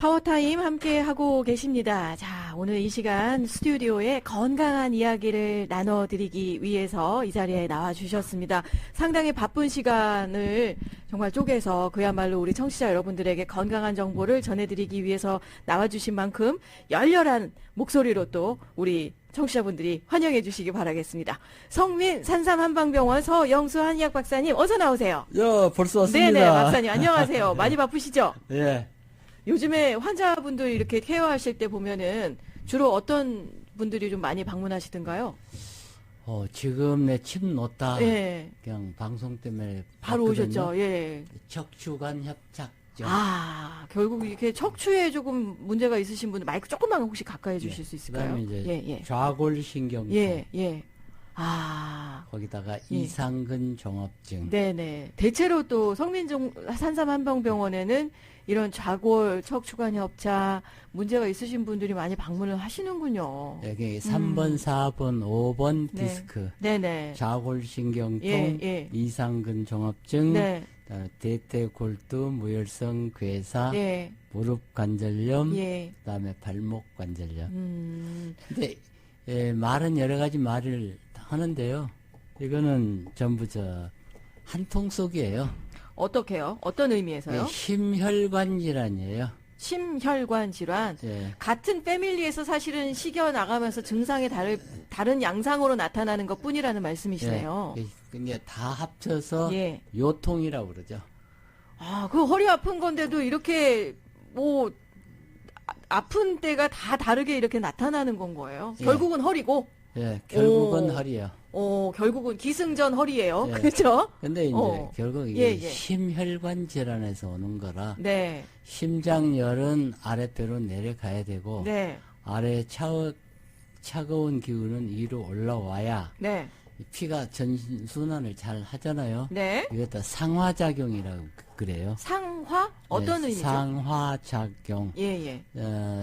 파워타임 함께 하고 계십니다. 자, 오늘 이 시간 스튜디오에 건강한 이야기를 나눠드리기 위해서 이 자리에 나와주셨습니다. 상당히 바쁜 시간을 정말 쪼개서 그야말로 우리 청취자 여러분들에게 건강한 정보를 전해드리기 위해서 나와주신 만큼 열렬한 목소리로 또 우리 청취자분들이 환영해 주시기 바라겠습니다. 성민 산삼한방병원 서영수 한의학 박사님 어서 나오세요. 벌써 왔습니다. 네네, 박사님 안녕하세요. 많이 바쁘시죠? 예. 요즘에 환자분들 이렇게 케어하실 때 보면은 주로 어떤 분들이 좀 많이 방문하시던가요? 지금 내 침 놓다. 예. 그냥 방송 때문에 바로 봤거든요. 오셨죠. 예. 척추관 협착증. 결국 이렇게 척추에 조금 문제가 있으신 분들 마이크 조금만 혹시 가까이 해 주실 수 있을까요? 그다음에 이제 좌골신경통. 예. 거기다가 예. 이상근 종합증. 네네. 대체로 또 산삼한방병원에는 이런 좌골, 척추관 협착 문제가 있으신 분들이 많이 방문을 하시는군요. 여기 3번, 4번, 5번 네. 디스크. 네네. 좌골신경통, 예. 이상근 종합증, 네. 그다음에 대퇴골두, 무혈성 괴사, 예. 무릎 관절염, 예. 그다음에 발목 관절염. 근데 말은 여러 가지 말을 하는데요. 이거는 전부 한 통 속이에요. 어떻게요? 어떤 의미에서요? 심혈관 질환이에요. 심혈관 질환. 예. 같은 패밀리에서 사실은 식여 나가면서 증상이 다른 양상으로 나타나는 것 뿐이라는 말씀이시네요. 근데 다 합쳐서 예. 요통이라고 그러죠. 그 허리 아픈 건데도 이렇게 아픈 때가 다 다르게 이렇게 나타나는 건 거예요. 예. 결국은 허리고. 예, 결국은 허리요. 결국은 기승전 허리예요. 예. 그렇죠? 근데 이제 결국 이게 예. 심혈관 질환에서 오는 거라 네. 심장열은 아랫배로 내려가야 되고 네. 아래 차가운 기운은 위로 올라와야 네. 피가 전순환을 잘 하잖아요. 네. 이것도 상화작용이라고 그래요. 상화? 어떤 의미죠? 상화작용. 예.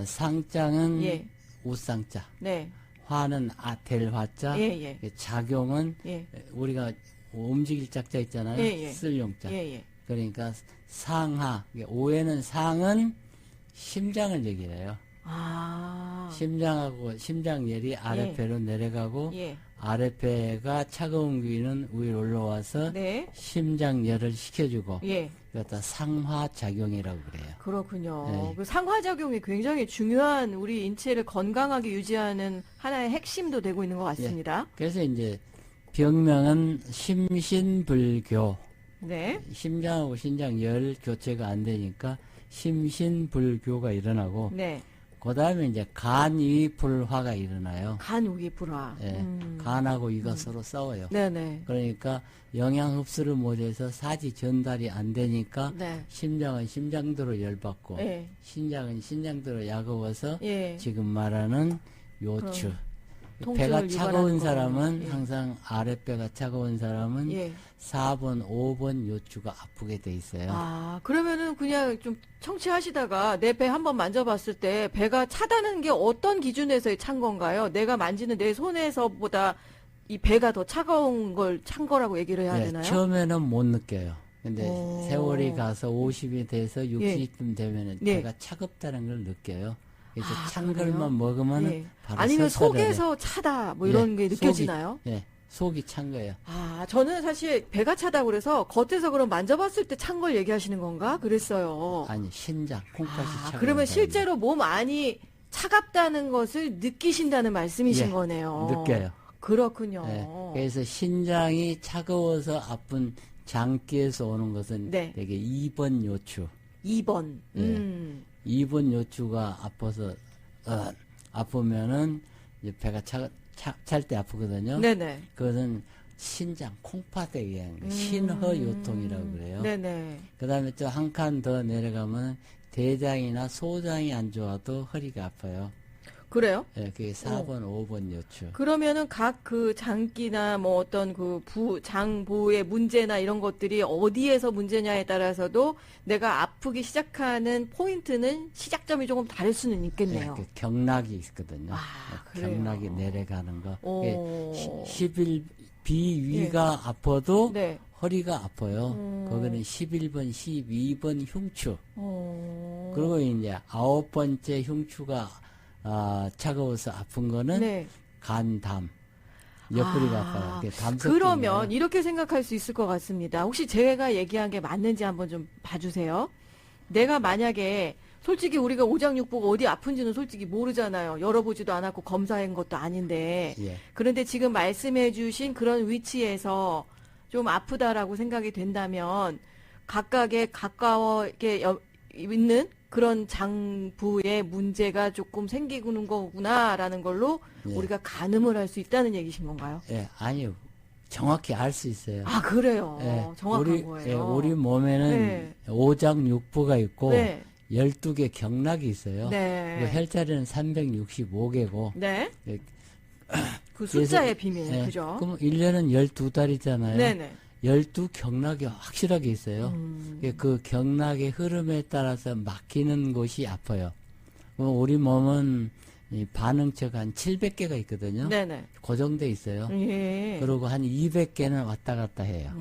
상장은 예. 우상자. 네. 화는 아텔화자. 예. 작용은 예. 우리가 움직일 짝자 있잖아요. 예. 쓸 용자. 예. 그러니까 상하. 오해는 상은 심장을 얘기해요. 심장하고 심장열이 아랫배로 내려가고 예. 아랫배가 차가운 기운은 위로 올라와서 네. 심장열을 식혀주고 예. 그것도 상화작용이라고 그래요. 그렇군요. 네. 그 상화작용이 굉장히 중요한 우리 인체를 건강하게 유지하는 하나의 핵심도 되고 있는 것 같습니다. 그래서 이제 병명은 심신불교. 네. 심장하고 신장열 교체가 안 되니까 심신불교가 일어나고 네. 그 다음에 이제 간이불화가 일어나요. 간우기불화. 예, 간하고 이가 서로 싸워요. 네네. 그러니까 영양 흡수를 못해서 사지 전달이 안 되니까 네. 심장은 심장도로 열받고 예. 신장은 신장도로 야거워서 예. 지금 말하는 요추. 통증을 배가 유발하는 차가운 사람은 거군요. 예. 항상 아랫배가 차가운 사람은 예. 4번, 5번 요추가 아프게 돼 있어요. 그러면은 그냥 좀 청취하시다가 내 배 한번 만져봤을 때 배가 차다는 게 어떤 기준에서 찬 건가요? 내가 만지는 내 손에서보다 이 배가 더 차가운 걸 찬 거라고 얘기를 해야 되나요? 처음에는 못 느껴요. 근데 오. 세월이 가서 50이 돼서 60쯤 되면은 예. 배가 차갑다는 걸 느껴요. 그래서 찬 그래요? 걸만 먹으면 예. 바로 아니면 설사를 속에서 차다 뭐 이런 게 느껴지나요? 속이 찬 거예요. 저는 사실 배가 차다고 그래서 겉에서 그럼 만져봤을 때 찬 걸 얘기하시는 건가? 그랬어요. 아니 신장, 콩팥이 차가운 그러면 사람이. 실제로 몸 안이 차갑다는 것을 느끼신다는 말씀이신 예, 거네요. 느껴요. 그렇군요. 예, 그래서 신장이 차가워서 아픈 장기에서 오는 것은 네. 되게 2번 요추. 2번. 예. 2번 요추가 아파서 아프면은 이제 배가 찰 때 아프거든요. 네네. 그것은 신장 콩팥에 의한 신허요통이라고 그래요. 네네. 그다음에 또 한 칸 더 내려가면 대장이나 소장이 안 좋아도 허리가 아파요. 그래요? 예, 그게 4번, 5번 요추. 그러면은 각 그 장기나 뭐 어떤 그 장부의 문제나 이런 것들이 어디에서 문제냐에 따라서도 내가 아프기 시작하는 포인트는 시작점이 조금 다를 수는 있겠네요. 예, 그 경락이 있거든요. 그래요. 경락이 내려가는 거. 오. 11 비위가 아파도 네. 허리가 아파요. 거기는 11번, 12번 흉추. 그리고 이제 9번째 흉추가 차가워서 아픈 거는 네. 간, 담. 옆구리가 아파요. 그러면 이렇게 생각할 수 있을 것 같습니다. 혹시 제가 얘기한 게 맞는지 한번 좀 봐주세요. 내가 만약에 솔직히 우리가 오장육부가 어디 아픈지는 솔직히 모르잖아요. 열어보지도 않았고 검사한 것도 아닌데. 예. 그런데 지금 말씀해 주신 그런 위치에서 좀 아프다라고 생각이 된다면 각각에 가까워 이렇게 있는 그런 장부에 문제가 조금 생기는 거구나라는 걸로 예. 우리가 가늠을 할 수 있다는 얘기신 건가요? 예, 아니요. 정확히 알 수 있어요. 아, 그래요. 예, 정확한 거예요. 예, 우리 몸에는 네. 오장육부가 있고 네. 12개 경락이 있어요. 네. 그 혈자리는 365개고. 네. 예, 그 숫자의 그래서, 비밀, 예, 그죠? 그럼 1년은 12달이잖아요. 네네. 12경락이 확실하게 있어요. 음. 그 경락의 흐름에 따라서 막히는 곳이 아파요. 그럼 우리 몸은 이 반응체가 한 700개가 있거든요. 네네. 고정돼 있어요. 예. 그리고 한 200개는 왔다 갔다 해요.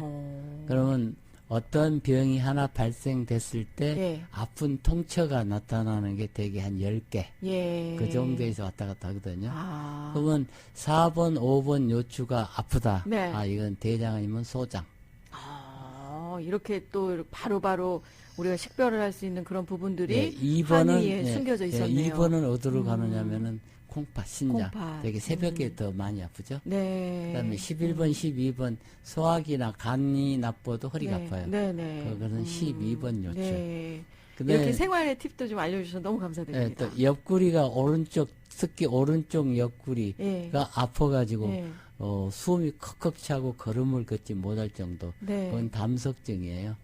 그러면 어떤 병이 하나 발생됐을 때 예. 아픈 통처가 나타나는 게 대개 한 10개. 예. 그 정도에서 왔다 갔다 하거든요. 아. 그러면 4번, 5번 요추가 아프다. 네. 아, 이건 대장 아니면 소장. 이렇게 또 바로바로 우리가 식별을 할 수 있는 그런 부분들이 네, 2번은 한의에 숨겨져 있었네요. 2번은 어디로 가느냐면은 콩팥, 신장. 콩팥. 되게 새벽에 더 많이 아프죠. 네. 그다음에 11번, 12번 소화기나 간이 나빠도 허리가 네. 아파요. 네네. 그거는 12번 요추. 네. 근데 이렇게 생활의 팁도 좀 알려주셔서 너무 예, 감사드립니다. 또 옆구리가 오른쪽, 특히 오른쪽 옆구리가 예. 아파가지고 예. 숨이 컥컥 차고 걸음을 걷지 못할 정도. 네. 그건 담석증이에요.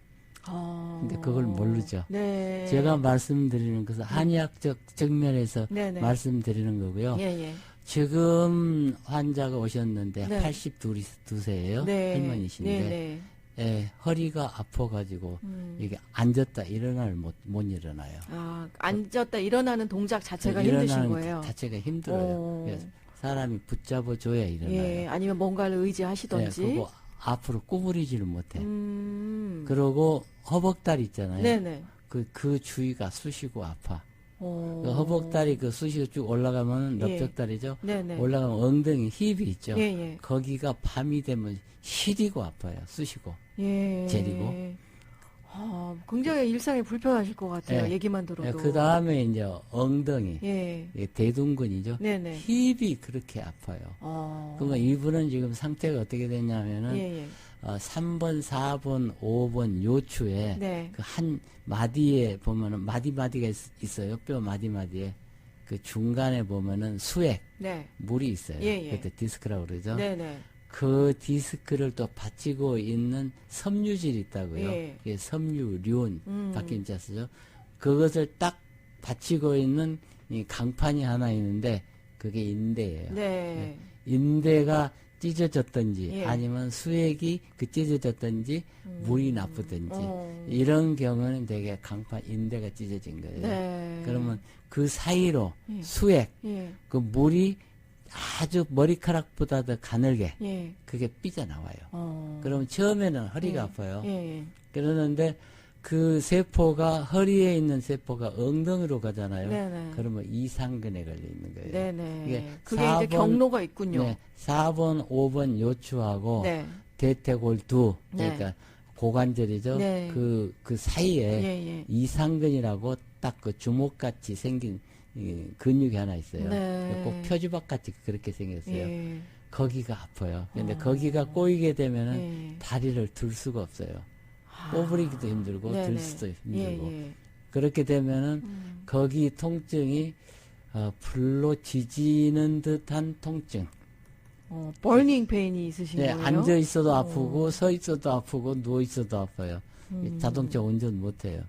근데 근데 그걸 모르죠. 네. 제가 말씀드리는 것은 한의학적 측면에서 네네. 말씀드리는 거고요. 예, 예. 지금 환자가 오셨는데 네. 82세예요. 네. 할머니신데 네네. 예, 허리가 아파가지고 이게 앉았다 일어나를 못 일어나요. 앉았다 일어나는 동작 자체가 일어나는 힘드신 거예요. 자체가 힘들어요. 그래서 사람이 붙잡아줘야 일어나요. 예, 아니면 뭔가를 의지하시던지. 그리고 앞으로 구부리지를 못해. 음. 그리고 허벅다리 있잖아요. 네네. 그 주위가 쑤시고 아파. 오. 그 허벅다리 그 쑤시고 쭉 올라가면 예. 넓적다리죠. 네네. 올라가면 엉덩이 힙이 있죠. 예, 예. 거기가 밤이 되면 시리고 아파요. 쑤시고. 예. 제리고. 굉장히 일상이 불편하실 것 같아요. 예. 얘기만 들어도. 그 다음에 이제 엉덩이. 예. 대둔근이죠. 네네. 힙이 그렇게 아파요. 그러면 이분은 지금 상태가 어떻게 됐냐면은 예, 예. 3번, 4번, 5번 요추에 네. 그 한 마디에 보면은 마디마디가 있어요. 뼈 마디마디에. 그 중간에 보면은 수액, 네. 물이 있어요. 예, 예. 그때 디스크라고 그러죠. 네네. 그 디스크를 또 받치고 있는 섬유질이 있다고요. 예. 이게 섬유륜, 바뀐 자 쓰죠. 그것을 딱 받치고 있는 이 강판이 하나 있는데 그게 인대예요. 네. 인대가 찢어졌든지 예. 아니면 수액이 찢어졌든지 물이 나쁘든지 이런 경우는 되게 강판 인대가 찢어진 거예요. 네. 그러면 그 사이로 예. 수액 예. 그 물이 아주 머리카락보다 더 가늘게 예. 그게 삐져나와요. 그럼 그럼 처음에는 허리가 예. 아파요. 예. 그러는데 그 세포가 허리에 있는 세포가 엉덩이로 가잖아요. 네네. 그러면 이상근에 걸려 있는 거예요. 네네. 이게 그게 이제 4번 경로가 있군요. 네, 4번, 5번 요추하고 네. 대퇴골두 네. 그러니까 고관절이죠. 네. 그 사이에 예, 예. 이상근이라고 딱 그 주먹같이 생긴 이 근육이 하나 있어요. 네. 꼭 표주박같이 그렇게 생겼어요. 예. 거기가 아파요. 근데 거기가 꼬이게 되면은 예. 다리를 들 수가 없어요. 꼬부리기도 힘들고 네네. 들 수도 힘들고 예, 예. 그렇게 되면은 거기 통증이 불로 지지는 듯한 통증. 버닝 페인이 있으신 네, 거예요? 앉아 있어도 아프고 서 있어도 아프고 누워 있어도 아파요. 자동차 운전 못 해요.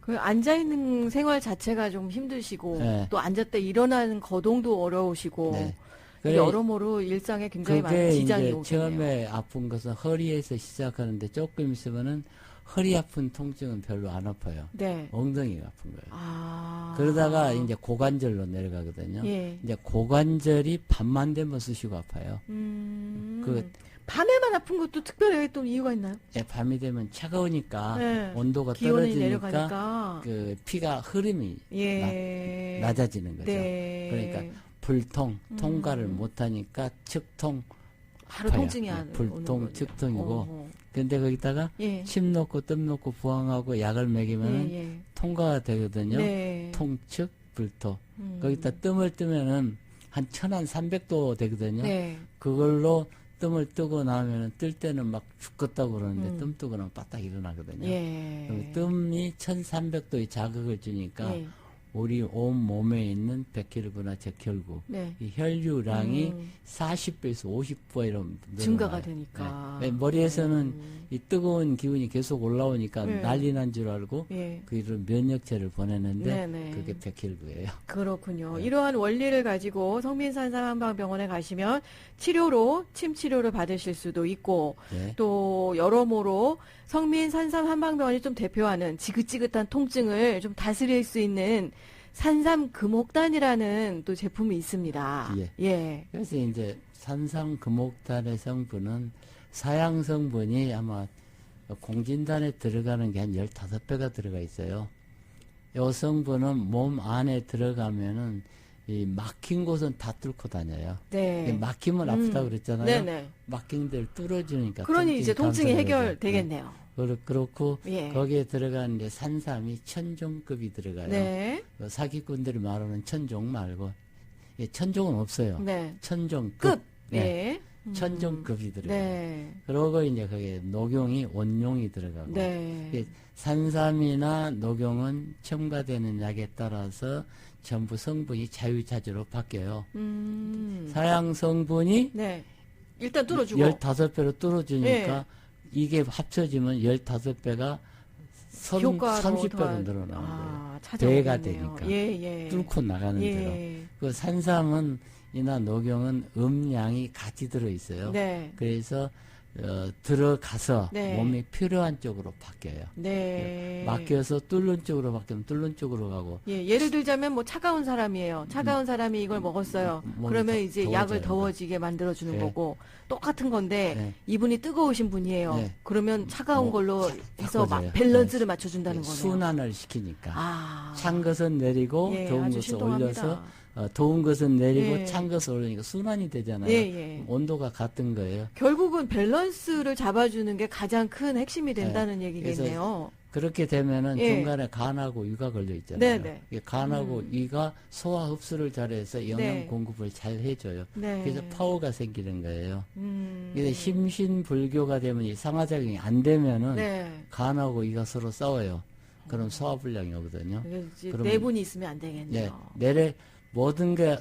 그 앉아 있는 생활 자체가 좀 힘드시고 네. 또 앉았다 일어나는 거동도 어려우시고 네. 여러모로 일상에 굉장히 많은 그게 지장이 이제 오겠네요. 처음에 아픈 것은 허리에서 시작하는데 조금 있으면은 허리 아픈 통증은 별로 안 아파요. 네. 엉덩이가 아픈 거예요. 아. 그러다가 이제 고관절로 내려가거든요. 예. 이제 고관절이 밤만 되면 쑤시고 아파요. 음. 그 밤에만 아픈 것도 특별히 또 이유가 있나요? 예, 밤이 되면 차가우니까 네. 온도가 기온이 떨어지니까 내려가니까. 그 피가 흐름이 예. 낮아지는 거죠. 네. 그러니까 불통, 통과를 못하니까 측통, 바로 아파요. 통증이 예, 오는 불통, 거군요. 측통이고. 어허. 근데 거기다가 예. 침 넣고 뜸 넣고 부항하고 약을 먹이면 예, 예. 통과가 되거든요. 네. 통측, 불토. 음. 거기다 뜸을 뜨면은 한 1300도 되거든요. 네. 그걸로 뜸을 뜨고 나면은 뜰 때는 막 죽겠다고 그러는데 뜸 뜨고 나면 바짝 일어나거든요. 예. 그럼 뜸이 1300도의 자극을 주니까 예. 우리 온 몸에 있는 백혈구나 적혈구 네. 이 혈류량이 40배에서 50배 이런 증가가 되니까. 네. 머리에서는 이 뜨거운 기운이 계속 올라오니까 네. 난리 난 줄 알고 예. 그를 면역체를 보내는데 네네. 그게 백혈구예요. 그렇군요. 네. 이러한 원리를 가지고 성민산삼한방병원에 가시면 치료로 침 치료를 받으실 수도 있고 네. 또 여러모로 성민산삼한방병원이 좀 대표하는 지긋지긋한 통증을 좀 다스릴 수 있는 산삼금옥단이라는 또 제품이 있습니다. 예. 예. 그래서 이제 산삼금옥단의 성분은 사양 성분이 아마 공진단에 들어가는 게 한 15배가 들어가 있어요. 이 성분은 몸 안에 들어가면은 이 막힌 곳은 다 뚫고 다녀요. 네. 막히면 아프다고 그랬잖아요. 네네. 막힌 데를 뚫어주니까. 그러니 이제 통증이 감소하는 거죠. 해결되겠네요. 그렇고 예. 거기에 들어간 이제 산삼이 천종급이 들어가요. 네. 그 사기꾼들이 말하는 천종 말고 예, 천종은 없어요. 네. 천종급. 끝. 네. 예. 천종급이 들어가요. 네. 그러고 이제 거기에 녹용이 원용이 들어가고. 네. 예, 산삼이나 녹용은 첨가되는 약에 따라서 전부 성분이 자유자재로 바뀌어요. 사양 성분이 네. 일단 뚫어주고. 15배로 뚫어주니까 예. 이게 합쳐지면 15배가 효과로 30배로 늘어나는 거예요. 배가 찾아오겠네요. 되니까. 예, 예. 뚫고 나가는 대로. 예. 그 산삼은 이나 녹용은 음양이 같이 들어있어요. 네. 그래서 들어가서 네. 몸이 필요한 쪽으로 바뀌어요. 네. 맡겨서 뚫는 쪽으로 바뀌면 뚫는 쪽으로 가고. 예, 예를 들자면 뭐 차가운 사람이에요. 차가운 사람이 이걸 먹었어요. 몸이 그러면 이제 약을 더워져요. 더워지게 만들어주는 네. 거고 똑같은 건데 네. 이분이 뜨거우신 분이에요. 네. 그러면 차가운 뭐, 걸로 해서 바꿔줘요. 밸런스를 맞춰준다는 거네요. 순환을 시키니까. 아. 찬 것은 내리고 예, 더운 아주 것을 신통합니다. 올려서 더운 것은 내리고 예. 찬 것을 올리니까 순환이 되잖아요. 예, 예. 온도가 같은 거예요. 결국은 밸런스를 잡아주는 게 가장 큰 핵심이 된다는 얘기겠네요. 그렇게 되면은 예. 중간에 간하고 위가 걸려 있잖아요. 네네. 이게 간하고 위가 소화 흡수를 잘해서 영양 네. 공급을 잘 해줘요. 네. 그래서 파워가 생기는 거예요. 음. 근데 심신불교가 되면 이 상하작용이 안 되면은 네. 간하고 위가 서로 싸워요. 그럼 소화불량이 오거든요. 이제 그러면- 내분이 있으면 안 네, 되겠네요. 모든 게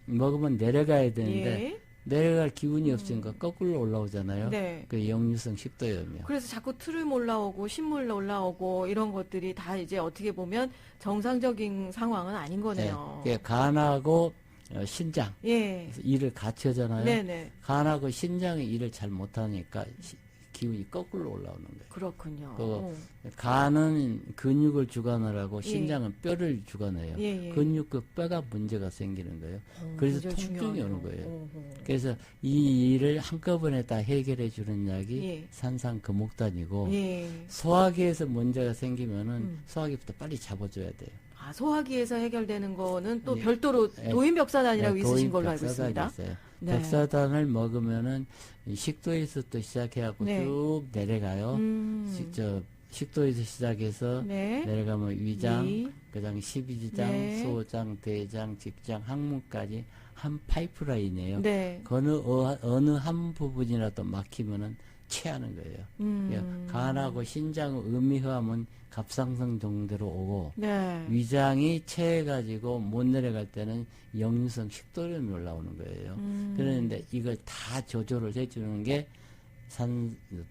먹으면 내려가야 되는데 예. 내려갈 기운이 없으니까 거꾸로 올라오잖아요. 네. 그 역류성 식도염이요. 그래서 자꾸 트름 올라오고 신물 올라오고 이런 것들이 다 이제 어떻게 보면 정상적인 상황은 아닌 거네요. 그게 간하고 신장 예. 일을 같이 하잖아요. 네네. 간하고 신장이 일을 잘 못하니까 기운이 거꾸로 올라오는 거예요. 그렇군요. 그거 간은 근육을 주관하라고 신장은 뼈를 주관해요. 예, 예. 근육 그 뼈가 문제가 생기는 거예요. 그래서 굉장히 통증이 중요하네요. 오는 거예요. 어허. 그래서 이 일을 한꺼번에 다 해결해 주는 약이 예. 산삼금옥단이고 예. 소화기에서 문제가 생기면은 소화기부터 빨리 잡아줘야 돼요. 아, 소화기에서 해결되는 거는 또 예. 별도로 예. 도인벽사단이라고 네, 있으신 걸로 알고 벽사단이 있습니다. 있어요. 네. 벽사단을 먹으면은 이 식도에서부터 시작해갖고 네. 쭉 내려가요. 직접 식도에서 시작해서 네. 내려가면 위장, 위. 그다음 12지장, 네. 소장, 대장, 직장, 항문까지 한 파이프라인이에요. 네. 어느 한 부분이라도 막히면은 체하는 거예요. 간하고 신장 음이하면 갑상선 정도로 오고 네. 위장이 체해가지고 못 내려갈 때는 역류성 식도염이 올라오는 거예요. 그런데 이걸 다 조절을 해주는 게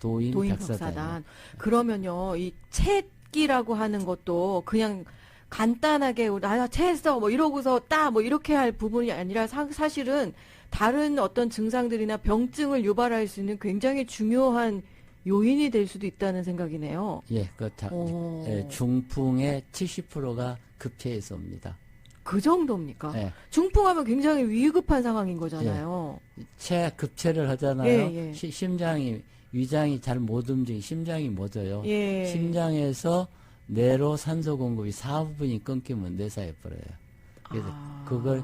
도인벽사단. 도인벽사단. 그러면요, 이 채기라고 하는 것도 그냥 간단하게 나 체했어 뭐 이러고서 딱 뭐 이렇게 할 부분이 아니라 사실은 다른 어떤 증상들이나 병증을 유발할 수 있는 굉장히 중요한 요인이 될 수도 있다는 생각이네요. 예, 오. 중풍의 70%가 급체에서 옵니다. 그 정도입니까? 예. 중풍하면 굉장히 위급한 상황인 거잖아요. 체급체를 하잖아요. 예, 예. 심장이 위장이 잘 못 움직이 심장이 멎어요. 예. 심장에서 뇌로 산소 공급이 4부분이 끊기면 뇌사에 버려요. 그래서 그걸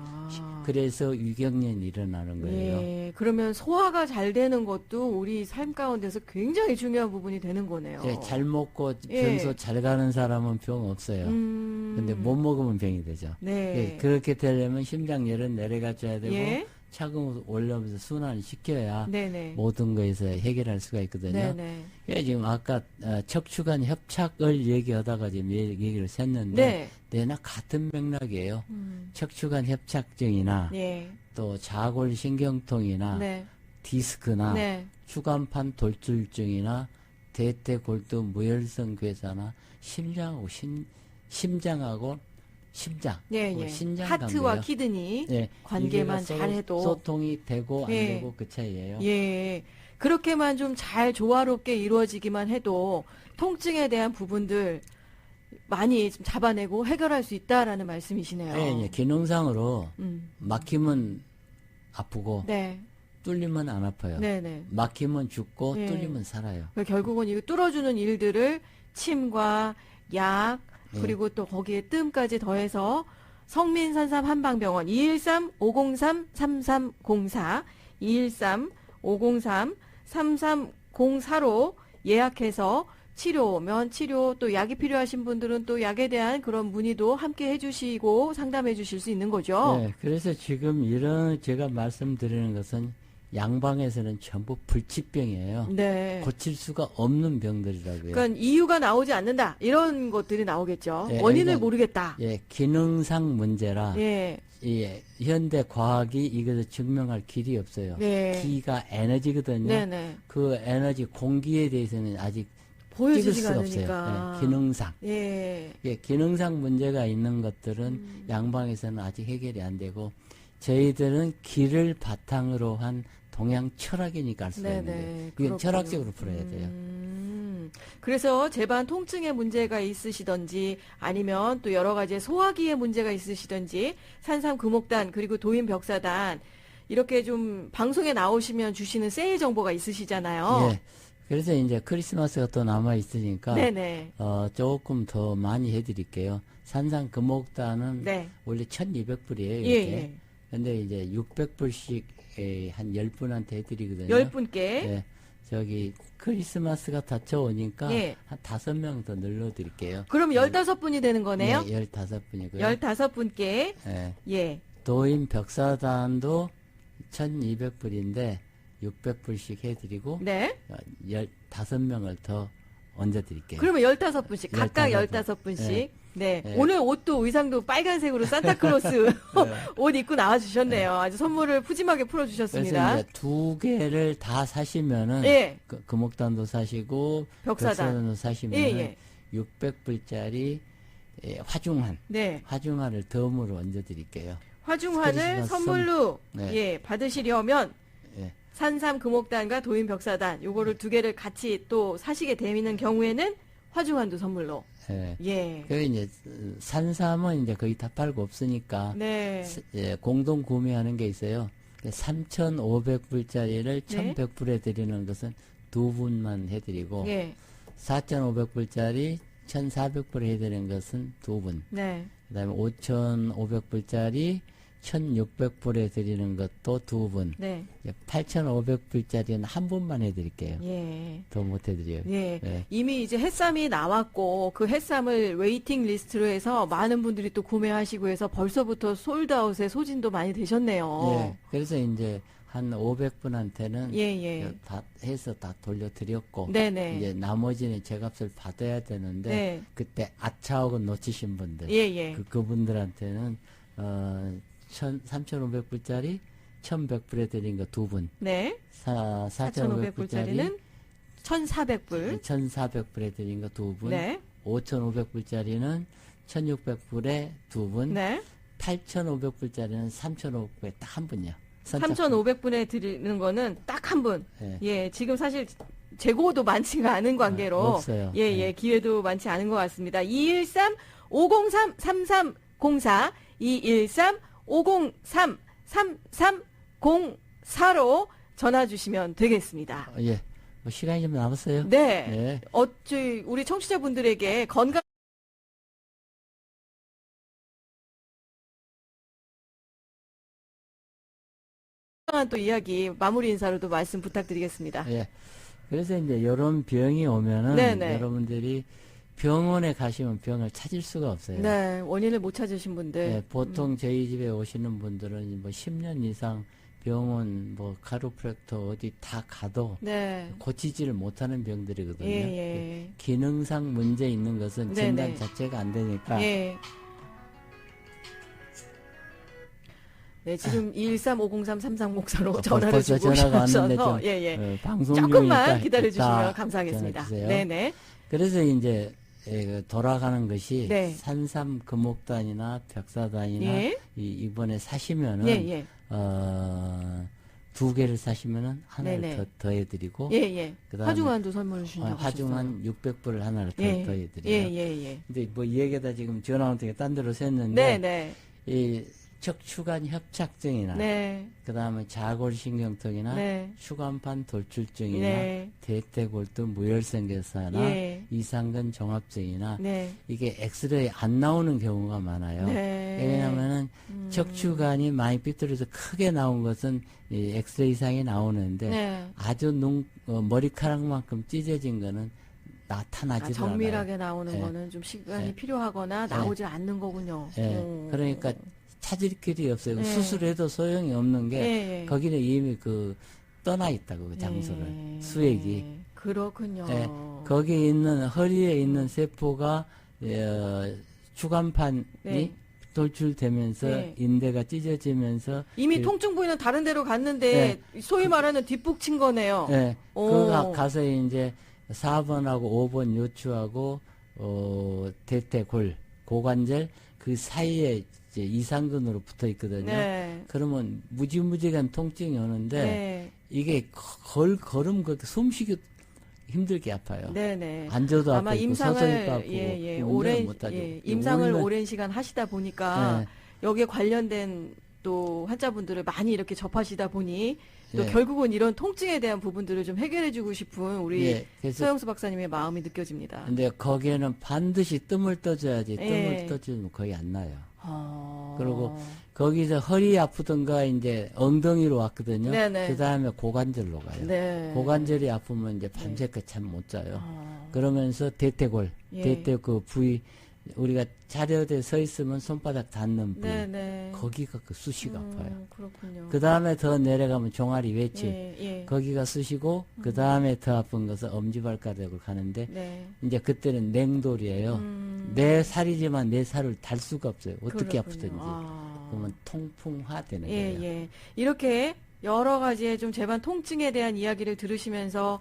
그래서 위경련이 일어나는 거예요. 예. 그러면 소화가 잘 되는 것도 우리 삶 가운데서 굉장히 중요한 부분이 되는 거네요. 예, 잘 먹고 예. 평소 잘 가는 사람은 병 없어요. 근데 못 먹으면 병이 되죠. 네. 예, 그렇게 되려면 심장열은 내려가줘야 되고 예. 차근히 올려면서 순환을 시켜야 네네. 모든 거에서 해결할 수가 있거든요. 네네. 예, 지금 아까 척추관 협착을 얘기하다가 지금 얘기를 샜는데 네. 내나 같은 맥락이에요. 척추관 협착증이나 예. 또 자골신경통이나 네. 디스크나 네. 추간판 돌출증이나 대퇴골두 무혈성 괴사나 심장하고 심장, 예, 그 예. 신장 하트와 관계요. 키드니 예, 관계만 이게가 잘해도 소통이 되고 안 예. 되고 그 차이예요. 예. 그렇게만 좀 잘 조화롭게 이루어지기만 해도 통증에 대한 부분들 많이 좀 잡아내고 해결할 수 있다라는 말씀이시네요. 예, 예. 기능상으로 막히면 아프고 네. 뚫리면 안 아파요. 네네. 막히면 죽고 예. 뚫리면 살아요. 그러니까 결국은 이거 뚫어주는 일들을 침과 약 예. 그리고 또 거기에 뜸까지 더해서 성민산삼 한방병원 213-503-3304 213-503-3304로 예약해서 치료면 치료 또 약이 필요하신 분들은 또 약에 대한 그런 문의도 함께 해주시고 상담해 주실 수 있는 거죠. 네, 그래서 지금 이런 제가 말씀드리는 것은 양방에서는 전부 불치병이에요. 네. 고칠 수가 없는 병들이라고요. 그러니까 이유가 나오지 않는다 이런 것들이 나오겠죠. 예, 원인을 그러니까 모르겠다. 예, 기능상 문제라 예. 예, 현대 과학이 이것을 증명할 길이 없어요. 네. 기가 에너지거든요. 네네. 그 에너지 공기에 대해서는 아직 찍을 보여주지가 수가 않으니까. 없어요. 예, 기능상. 예. 예, 기능상 문제가 있는 것들은 양방에서는 아직 해결이 안 되고 저희들은 기를 바탕으로 한 동양 철학이니까 알 수가 있는 거예요. 이건 그렇군요. 철학적으로 풀어야 돼요. 그래서 제반 통증의 문제가 있으시던지 아니면 또 여러 가지 소화기의 문제가 있으시던지 산삼 금옥단 그리고 도인벽사단 이렇게 좀 방송에 나오시면 주시는 세일 정보가 있으시잖아요. 예. 그래서 이제 크리스마스가 또 남아 있으니까 네네. 조금 더 많이 해드릴게요. 산삼 금옥단은 네. 원래 1,200불이에요. 예, 이렇게. 예. 근데 이제 600불씩 한 10분한테 해드리거든요. 10분께. 예. 저기 크리스마스가 닫혀오니까 예. 한 5명 더 늘려드릴게요. 그럼 15분이 되는 거네요? 네, 15분이고요. 15분께. 예. 예. 도인 벽사단도 1,200불인데 600불씩 해드리고 네. 15명을 더 얹어드릴게요. 그러면 15분씩, 각각 15분. 15분씩. 네. 네. 오늘 옷도 의상도 빨간색으로 산타클로스 옷 입고 나와주셨네요. 아주 선물을 푸짐하게 그래서 풀어주셨습니다. 이제 2개를 다 사시면은 예. 금옥단도 사시고 벽사단. 벽사단도 사시면은 예, 예. 600불짜리 화중한 네. 화중한을 덤으로 얹어드릴게요. 화중환을 크리스마스 선물로 네. 예, 받으시려면 예. 산삼 금옥단과 도인벽사단 요거를 두 개를 같이 또 사시게 되는 경우에는 화중환도 선물로. 예. 예. 그 이제 산삼은 이제 거의 다 팔고 없으니까 네. 공동 구매하는 게 있어요. 3,500불짜리를 네. 1,100불에 드리는 것은 두 분만 해드리고 예. 4,500불짜리 1,400불에 해드리는 것은 두 분. 네. 그다음에 5,500불짜리 1,600불에 드리는 것도 두 분. 네. 8,500불짜리는 한 분만 해드릴게요. 예. 더 못 해드려요. 예. 네. 이미 이제 햇삼이 나왔고 그 햇삼을 웨이팅 리스트로 해서 많은 분들이 또 구매하시고 해서 벌써부터 솔드아웃의 소진도 많이 되셨네요. 예. 그래서 이제 한 500분한테는 예, 예. 다 해서 다 돌려드렸고 네네. 이제 나머지는 제값을 받아야 되는데 네. 그때 아차하고 놓치신 분들 예, 예. 그분들한테는 3,500불짜리 1,100불에 드린 거 두 분, 네. 4,500불짜리 4,500불짜리는 1,400불. 1,400불에 드린 거 두 분, 네. 5,500불짜리는 1,600불에 두 분, 네. 8,500불짜리는 3,500불에 딱 한 분이요. 3,500분에 드리는 거는 딱 한 분. 예. 예, 지금 사실 재고도 많지가 않은 관계로. 없어요. 예, 예, 기회도 많지 않은 것 같습니다. 213-503-3304, 213-503-3304로 전화 주시면 되겠습니다. 예. 뭐 시간이 좀 남았어요. 네. 예. 우리 청취자분들에게 건강 또 이야기 마무리 인사로도 말씀 부탁드리겠습니다. 예. 그래서 이제 이런 병이 오면은 네네. 여러분들이 병원에 가시면 병을 찾을 수가 없어요. 네, 원인을 못 찾으신 분들. 예, 보통 저희 집에 오시는 분들은 뭐 10년 이상 병원, 뭐 카로프랙터 어디 다 가도 네. 고치지를 못하는 병들이거든요. 예. 기능상 문제 있는 것은 진단 네네. 자체가 안 되니까. 예. 네, 지금 213-503-3304로 전화를 벌써 주고 전화가 왔는데 오셔서 좀 방송 조금만 중이니까 기다려주시면 이따 감사하겠습니다. 전화 주세요. 네네. 그래서 이제 돌아가는 것이 네. 산삼 금옥단이나 벽사단이나 예. 이번에 사시면은 예. 2개를 사시면은 하나를 네네. 더 해드리고 예. 그다음에 화중한도 선물 주신다고 화중한 600불을 하나를 더 해드려요. 예. 근데 뭐 이 얘기다 지금 전화 온 딴 데로 샜는데 네네. 이 척추관 협착증이나 네. 그다음에 자골신경통이나 네. 추간판 돌출증이나 네. 대퇴골두 무혈성결사나 예. 이상근 종합증이나 네. 이게 엑스레이 안 나오는 경우가 많아요. 네. 왜냐하면은 척추관이 많이 삐뚤어져 크게 나온 것은 이 엑스레이 상이 나오는데 네. 아주 머리카락만큼 찢어진 거는 나타나지 정밀하게 나오는 예. 거는 좀 시간이 예. 필요하거나 나오지 않는 거군요. 예. 그러니까 찾을 길이 없어요. 네. 수술해도 소용이 없는 게 예. 거기는 이미 떠나 있다고 그 장소를 예. 수액이 그렇군요. 예. 거기에 있는 허리에 있는 세포가 추간판이 네. 돌출되면서 네. 인대가 찢어지면서 이미 통증 부위는 다른 데로 갔는데 소위 말하는 뒷북친 거네요. 예. 오. 가서 이제 4번하고 5번 요추하고 대퇴골 고관절 그 사이에 이제 이상근으로 붙어 있거든요. 네. 그러면 무지무지한 통증이 오는데 네. 이게 걸음 그렇게 숨쉬기 힘들게 아파요. 네네. 앉아도 아마 아프고 서서히도 임상을 아프고 오랜 못하죠. 임상을 오랜 시간 하시다 보니까 네. 여기에 관련된 또 환자분들을 많이 이렇게 접하시다 보니 또 예. 결국은 이런 통증에 대한 부분들을 좀 해결해주고 싶은 우리 예, 그래서 서영수 박사님의 마음이 느껴집니다. 근데 거기에는 반드시 뜸을 떠줘야지 예. 뜸을 떠주면 거의 안 나요. 어... 그리고 거기서 허리 아프던가 이제 엉덩이로 왔거든요. 네네. 그 다음에 고관절로 가요. 네. 고관절이 아프면 이제 밤새껏 잠 못 자요. 어... 그러면서 대퇴골, 예. 대퇴 그 부위 우리가 자려대 서 있으면 손바닥 닿는 부위 네네. 거기가 그 쑤시가 아파요. 그렇군요. 그 다음에 더 내려가면 종아리 외치 예. 거기가 쑤시고 그 다음에 더 아픈 것은 엄지발가락으로 가는데 네. 이제 그때는 냉돌이에요. 내 살이지만 내 살을 달 수가 없어요. 어떻게 그렇군요. 아프든지. 아. 그러면 통풍화 되는 예, 거예요. 예. 이렇게 여러 가지의 좀 재반 통증에 대한 이야기를 들으시면서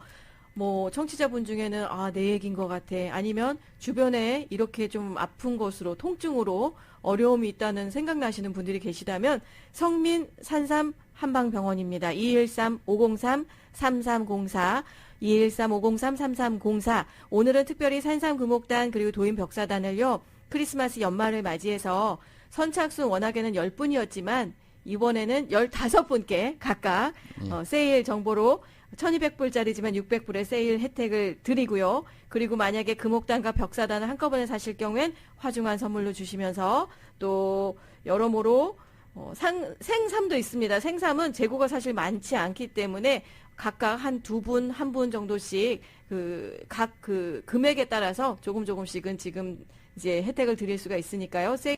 뭐 청취자분 중에는 내 얘기인 것 같아. 아니면 주변에 이렇게 좀 아픈 것으로 통증으로 어려움이 있다는 생각나시는 분들이 계시다면 성민 산삼 한방병원입니다. 213-503-3304 213-503-3304 오늘은 특별히 산삼금옥단 그리고 도인벽사단을요. 크리스마스 연말을 맞이해서 선착순 워낙에는 10분이었지만 이번에는 15분께 각각 세일 정보로 1200불짜리지만 600불의 세일 혜택을 드리고요. 그리고 만약에 금옥단과 벽사단을 한꺼번에 사실 경우엔 화중한 선물로 주시면서 또 여러모로 생삼도 있습니다. 생삼은 재고가 사실 많지 않기 때문에 각각 한 2분, 1분 정도씩 각 금액에 따라서 조금씩은 지금 이제 혜택을 드릴 수가 있으니까요. 세일